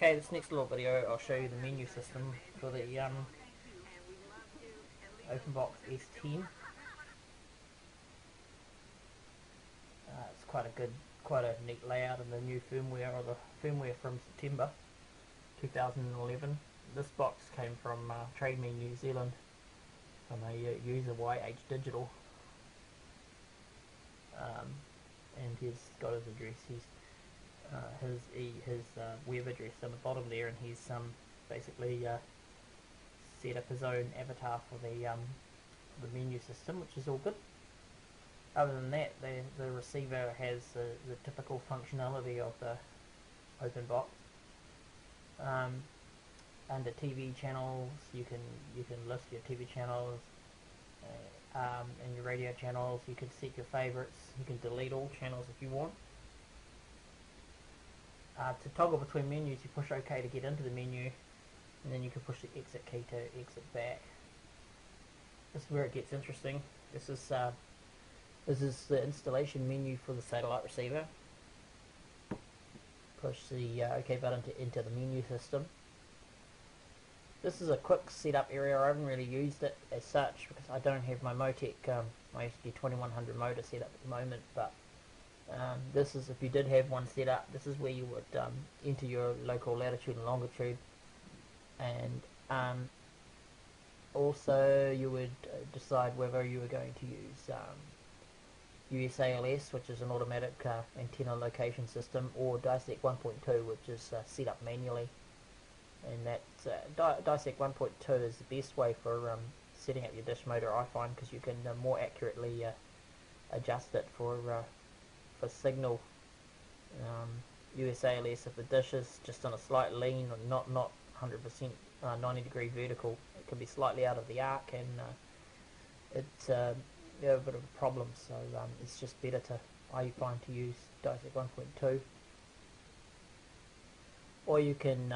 Okay, this next little video I'll show you the menu system for the Openbox S10. It's quite a neat layout in the new firmware, or the firmware from September 2011. This box came from Trade Me New Zealand from a user YH Digital, and he's got his address. His web address on the bottom there, and he's basically set up his own avatar for the menu system, which is all good. Other than that, the receiver has the typical functionality of the Openbox. Under TV channels, you can list your TV channels, and your radio channels. You can set your favorites. You can delete all channels if you want. To toggle between menus, you push OK to get into the menu, and then you can push the exit key to exit back. This is where it gets interesting. This is the installation menu for the satellite receiver. Push the OK button to enter the menu system. This is a quick setup area. I haven't really used it as such because I don't have my Motec, my SD 2100 motor set up at the moment, but this is, if you did have one set up, this is where you would enter your local latitude and longitude, and also you would decide whether you were going to use USALS, which is an automatic antenna location system, or Dissect 1.2, which is set up manually. And that Dissect 1.2 is the best way for setting up your dish motor, I find, because you can more accurately adjust it for signal. USALS, if the dish is just on a slight lean or not 100% 90 degree vertical, it can be slightly out of the arc, and it's a bit of a problem. So it's just better to, I find, to use Dissect 1.2, or you can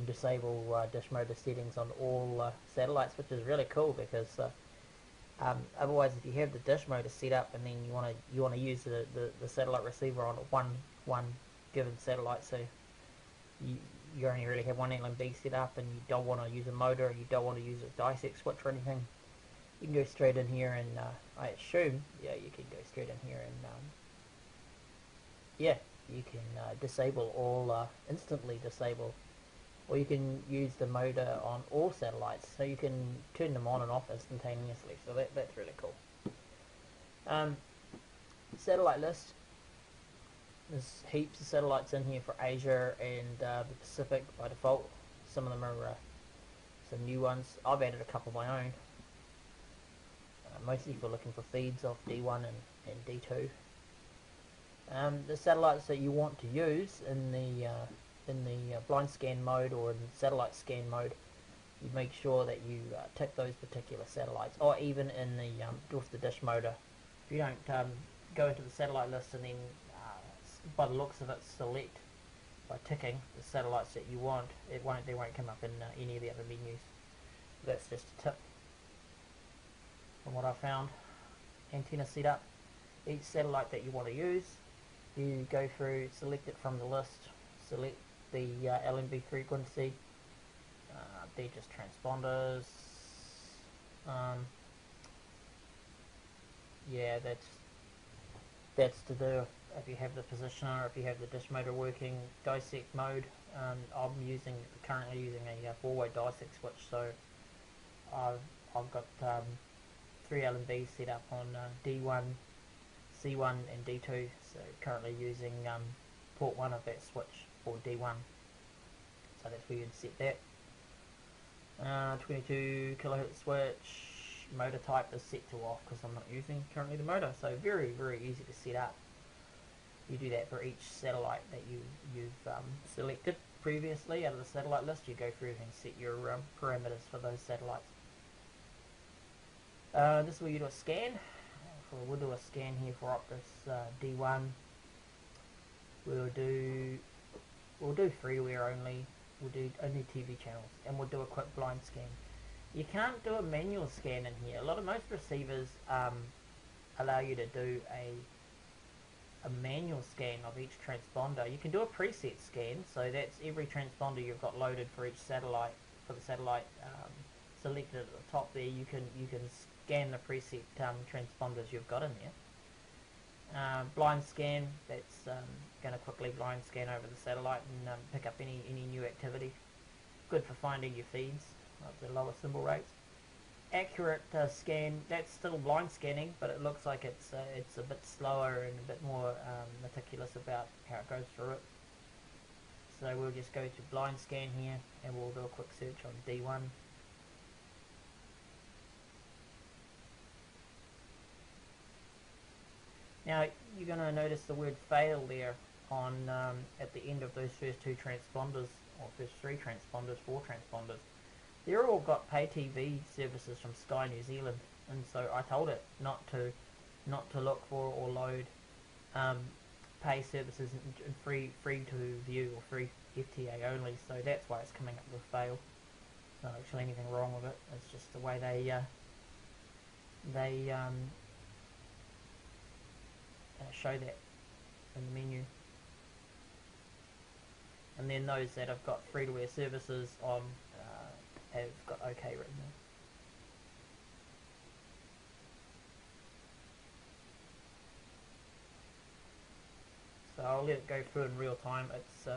disable dish motor settings on all satellites, which is really cool, because otherwise, if you have the dish motor set up and then you want to use the satellite receiver on one given satellite, so you only really have one LNB set up, and you don't want to use a motor, or you don't want to use a dissect switch or anything, you can go straight in here, and I assume, yeah, you can go straight in here, and yeah, you can disable all, instantly disable, or you can use the motor on all satellites, so you can turn them on and off instantaneously. So that's really cool. Satellite list. There's heaps of satellites in here for Asia and the Pacific by default. Some of them are some new ones. I've added a couple of my own, mostly for looking for feeds of D1 and D2. The satellites that you want to use in the blind scan mode or in satellite scan mode, you make sure that you tick those particular satellites, or even in the with the dish motor. If you don't go into the satellite list and then by the looks of it select by ticking the satellites that you want, they won't come up in any of the other menus. That's just a tip from what I found. Antenna setup. Each satellite that you want to use, you go through, select it from the list, select the LNB frequency. They're just transponders. Yeah, that's to do if you have the positioner, if you have the dish motor working. Dissect mode. I'm currently using a four-way dissect switch, so I've got 3 LNBs set up on D1, C1 and D2, so currently using port 1 of that switch for D1, so that's where you'd set that. 22 kilohertz switch. Motor type is set to off because I'm not using currently the motor, so very easy to set up. You do that for each satellite that you've selected previously out of the satellite list. You go through and set your parameters for those satellites. This is where you do a scan. We'll do a scan here for Optus D1. We'll do free-to-air only. We'll do only TV channels, and we'll do a quick blind scan. You can't do a manual scan in here. Most receivers allow you to do a a manual scan of each transponder. You can do a preset scan, so that's every transponder you've got loaded for each satellite. For the satellite selected at the top there, you can scan the preset transponders you've got in there. Blind scan, that's going to quickly blind scan over the satellite and pick up any new activity. Good for finding your feeds at the lower symbol rates. Accurate scan, that's still blind scanning, but it looks like it's a bit slower and a bit more meticulous about how it goes through it. So we'll just go to blind scan here and we'll do a quick search on D1. Now you're going to notice the word fail there on at the end of those first two transponders, or first three transponders, four transponders. They're all got pay TV services from Sky New Zealand, and so I told it not to look for or load pay services and free to view or free FTA only. So that's why it's coming up with fail. Not actually anything wrong with it. It's just the way they show that in the menu. And then those that have got free-to-air services on have got OK written there. So I'll let it go through in real time. It's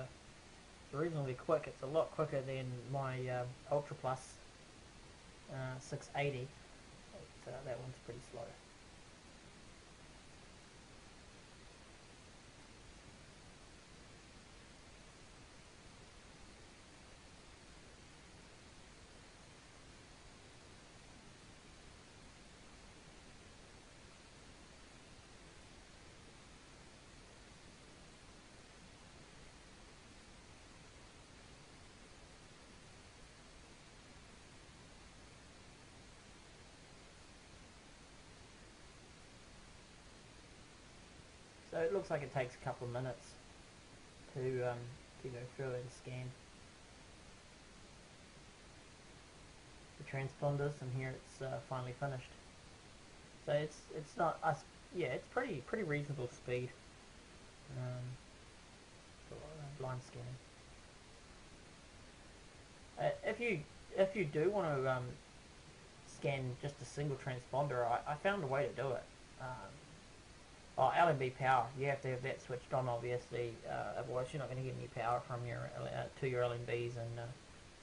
reasonably quick. It's a lot quicker than my Ultra Plus 680. That one's pretty slow. So it looks like it takes a couple of minutes to go through and scan the transponders, and here it's finally finished. So it's not us. Yeah, it's pretty reasonable speed for blind scanning. If you do want to scan just a single transponder, I found a way to do it. LNB power, you have to have that switched on, obviously, otherwise you're not going to get any power from your to your LNBs, and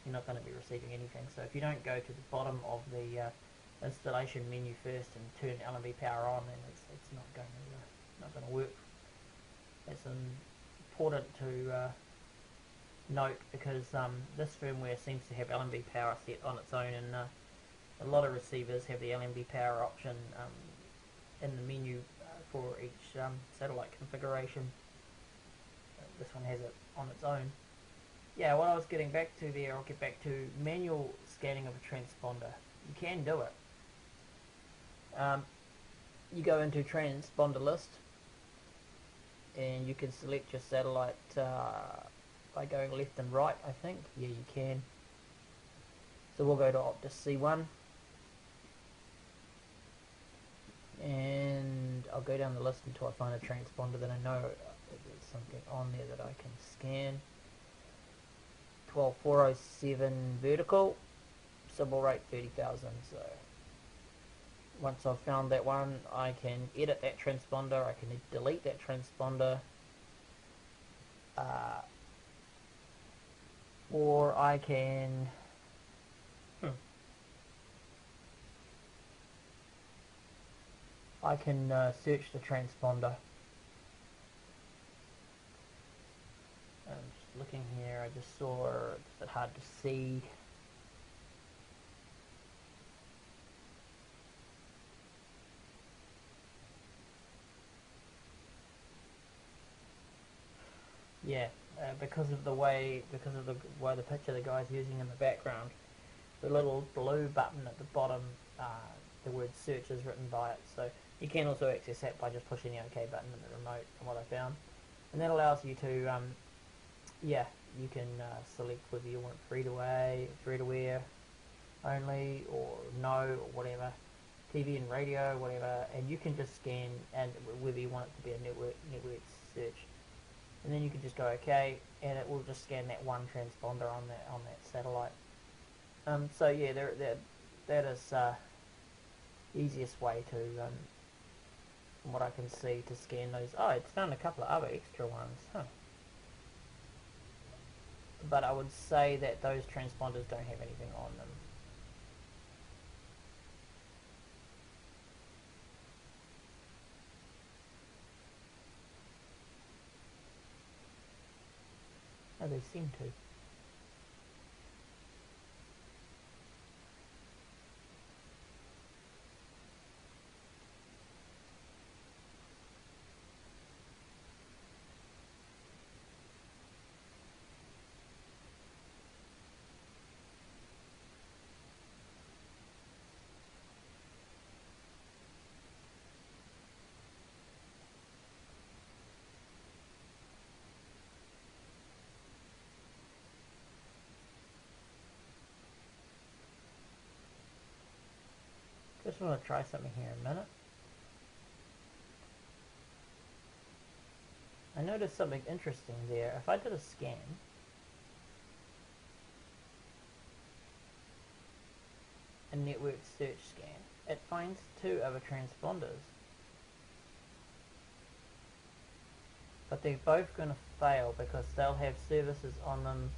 you're not going to be receiving anything. So if you don't go to the bottom of the installation menu first and turn LNB power on, then it's not going to work. It's important to note, because this firmware seems to have LNB power set on its own, and a lot of receivers have the LNB power option in the menu for each satellite configuration. This one has it on its own. Yeah, what I was getting back to there, I'll get back to manual scanning of a transponder. You can do it. You go into transponder list, and you can select your satellite by going left and right, I think. Yeah, you can. So we'll go to Optus C1. And I'll go down the list until I find a transponder that I know there's something on there that I can scan. 12407 vertical, symbol rate 30,000. So once I've found that one, I can edit that transponder, I can delete that transponder, or I can search the transponder. I'm just looking here, I just saw, it's a bit hard to see. Yeah, because of the way the picture the guy's using in the background, the little blue button at the bottom, the word search is written by it. So you can also access that by just pushing the OK button in the remote, from what I found. And that allows you to, yeah, you can select whether you want free to air only, or no, or whatever. TV and radio, whatever, and you can just scan, and whether you want it to be a network search, and then you can just go OK, and it will just scan that one transponder on that satellite. So yeah, that is easiest way to, from what I can see, to scan those. Oh, it's done a couple of other extra ones, huh? But I would say that those transponders don't have anything on them. Oh, they seem to. Just want to try something here a minute. I noticed something interesting there. If I did a scan, a network search scan, it finds two other transponders. But they're both going to fail because they'll have services on them.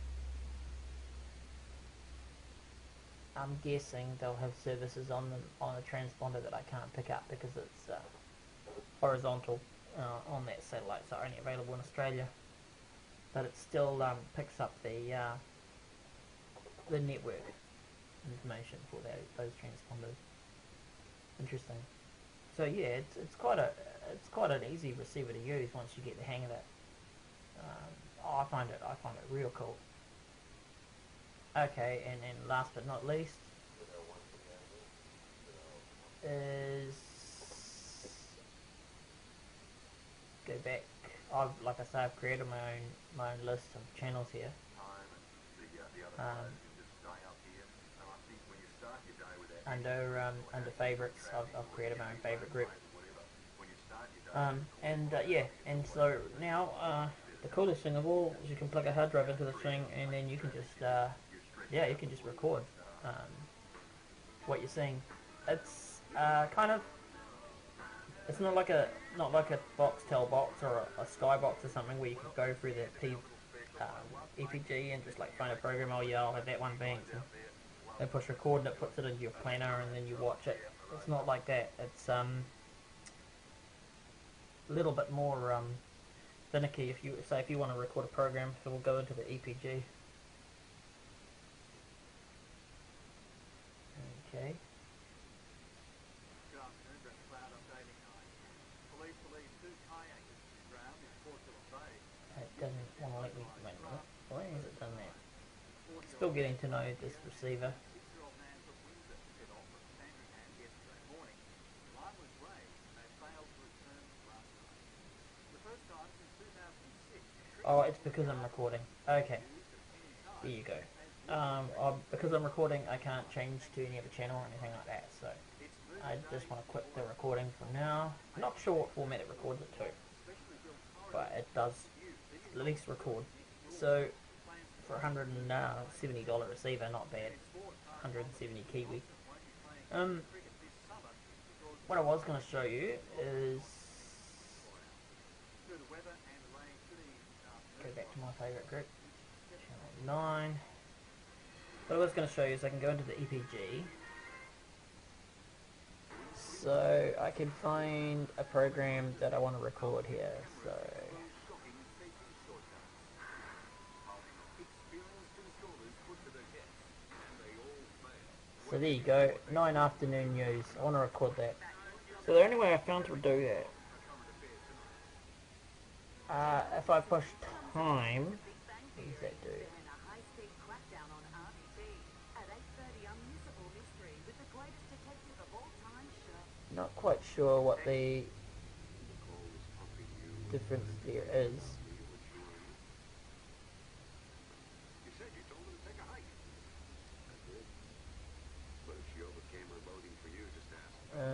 I'm guessing they'll have services on them on a transponder that I can't pick up because it's horizontal on that satellite, so only available in Australia. But it still picks up the network information for those transponders. Interesting. So yeah, it's quite an easy receiver to use once you get the hang of it. I find it real cool. Okay, and then last but not least is go back. Like I say, I've created my own list of channels here. Under favorites, I've created my own favorite group. Yeah, and so now the coolest thing of all is you can plug a hard drive into the thing, and then you can just you can just record what you're seeing. It's it's not like a Boxtel box or a Skybox or something where you can go through the EPG and just like find a program. Oh yeah, I'll have that one banked, and push record, and it puts it into your planner, and then you watch it. It's not like that. It's a little bit more finicky. If you want to record a program, so we'll go into the EPG. Okay. It doesn't want to let me. Wait a minute. Why has it done that? Still getting to know this receiver. Oh, it's because I'm recording. Okay. There you go. Because I'm recording, I can't change to any other channel or anything like that, so I just want to quit the recording for now. I'm not sure what format it records it to, but it does at least record. So for $170 receiver, not bad. 170 Kiwi. What I was going to show you is go back to my favourite group, channel 9. What I was going to show you is I can go into the EPG, so I can find a program that I want to record here. So there you go, 9 afternoon news. I want to record that. So the only way I found to do that, if I push time, what does that do? Not quite sure what the difference there is.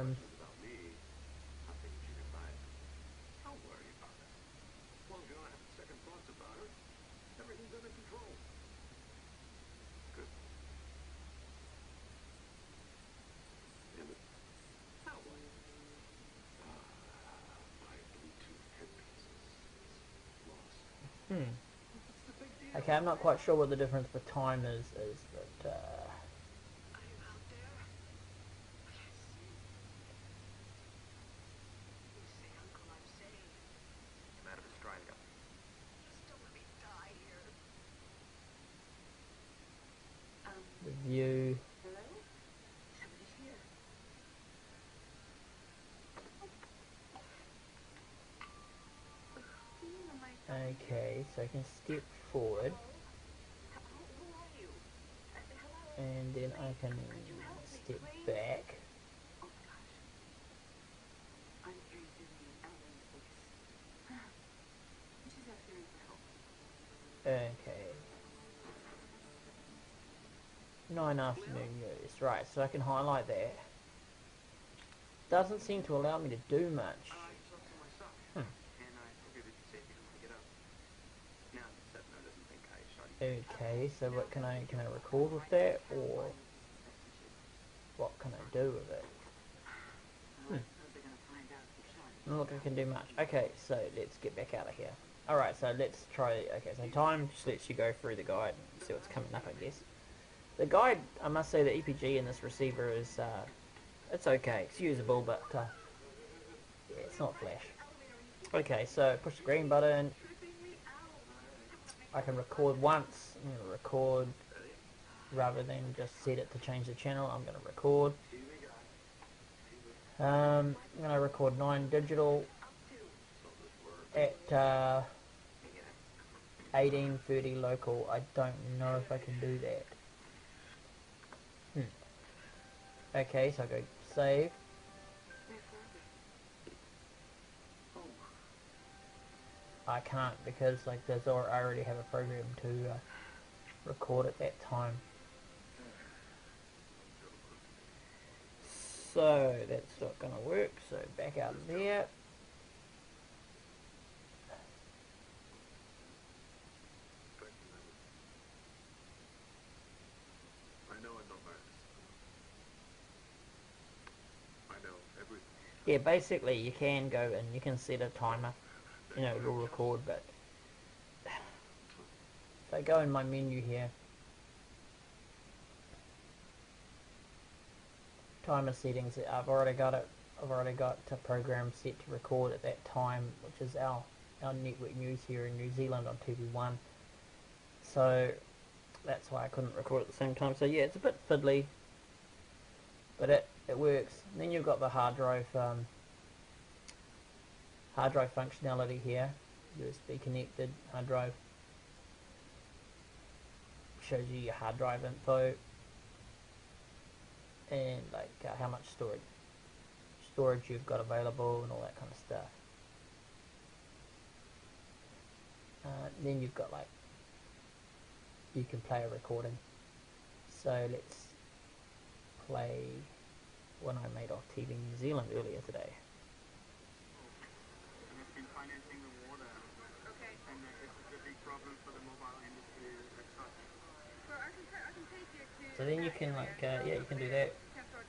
about me. I think you can buy it. Don't worry about it. As long as you don't have second thoughts about it, everything's under control. Good. Damn it. Now what? My Bluetooth headpiece is lost. Hmm. What's the big deal? Okay, I'm not quite sure what the difference for time is but Are you out there? Yes. You say, Uncle, I'm saying. I'm out of Australia. Just don't let me die here. the view. Hello? Somebody's here. Okay, so I can step forward, Who are you? Hello? and then I can step back. Oh my gosh. I'm hearing Vivian Ellen's voice. She's asking for help. Okay. 9 afternoon news. Right, so I can highlight that. Doesn't seem to allow me to do much. I talked to my son. Hmm. And I figured it'd save you to get up. Now that Stefano doesn't think I shot you. Okay, so what can I record with that, or what can I do with it? How's they gonna find out who shot you? I don't look like I can do much. Okay, so let's get back out of here. Alright, so let's try. Okay, so time just lets you go through the guide and see what's coming up, I guess. The guide, I must say, the EPG in this receiver is, it's okay. It's usable, but, yeah, it's not flash. Okay, so push the green button. I can record once. I'm going to record rather than just set it to change the channel. I'm going to record. I'm going to record 9 digital at 1830 local. I don't know if I can do that. Okay, so I go save. I can't because like I already have a program to record at that time. So that's not going to work. So back out of there. I know I'm not Marcus. I know everything. Yeah, basically you can go and you can set a timer. You know, it'll record, but if I go in my menu here, timer settings, I've already got a program set to record at that time, which is our network news here in New Zealand on TV1. So that's why I couldn't record at the same time. So yeah, it's a bit fiddly, but it works. And then you've got the hard drive functionality here. USB connected hard drive. Shows you your hard drive info and like how much storage you've got available and all that kind of stuff. Then you've got like you can play a recording. So let's play one I made off TV New Zealand earlier today. In financing the water. Okay. And it's a big problem for the mobile industry as such. So I can take you to. So then you can like yeah, you can do that.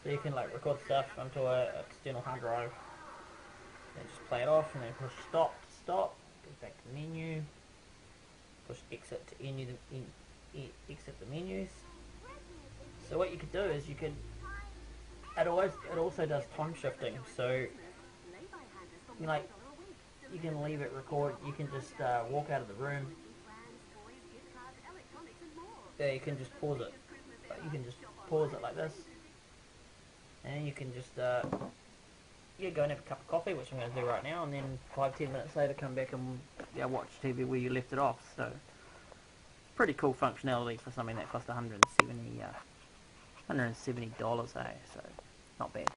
So you can like record stuff onto a external hard drive. Then just play it off and then push stop to stop. Go back to the menu. Push exit to exit the menus. So what you could do is you could. It also does time shifting. So like you can leave it record. You can just walk out of the room. Yeah, you can just pause it. But you can just pause it like this, and then you can just yeah, go and have a cup of coffee, which I'm going to do right now, and then 5-10 minutes later come back and watch TV where you left it off. So pretty cool functionality for something that cost $170, eh? So not bad.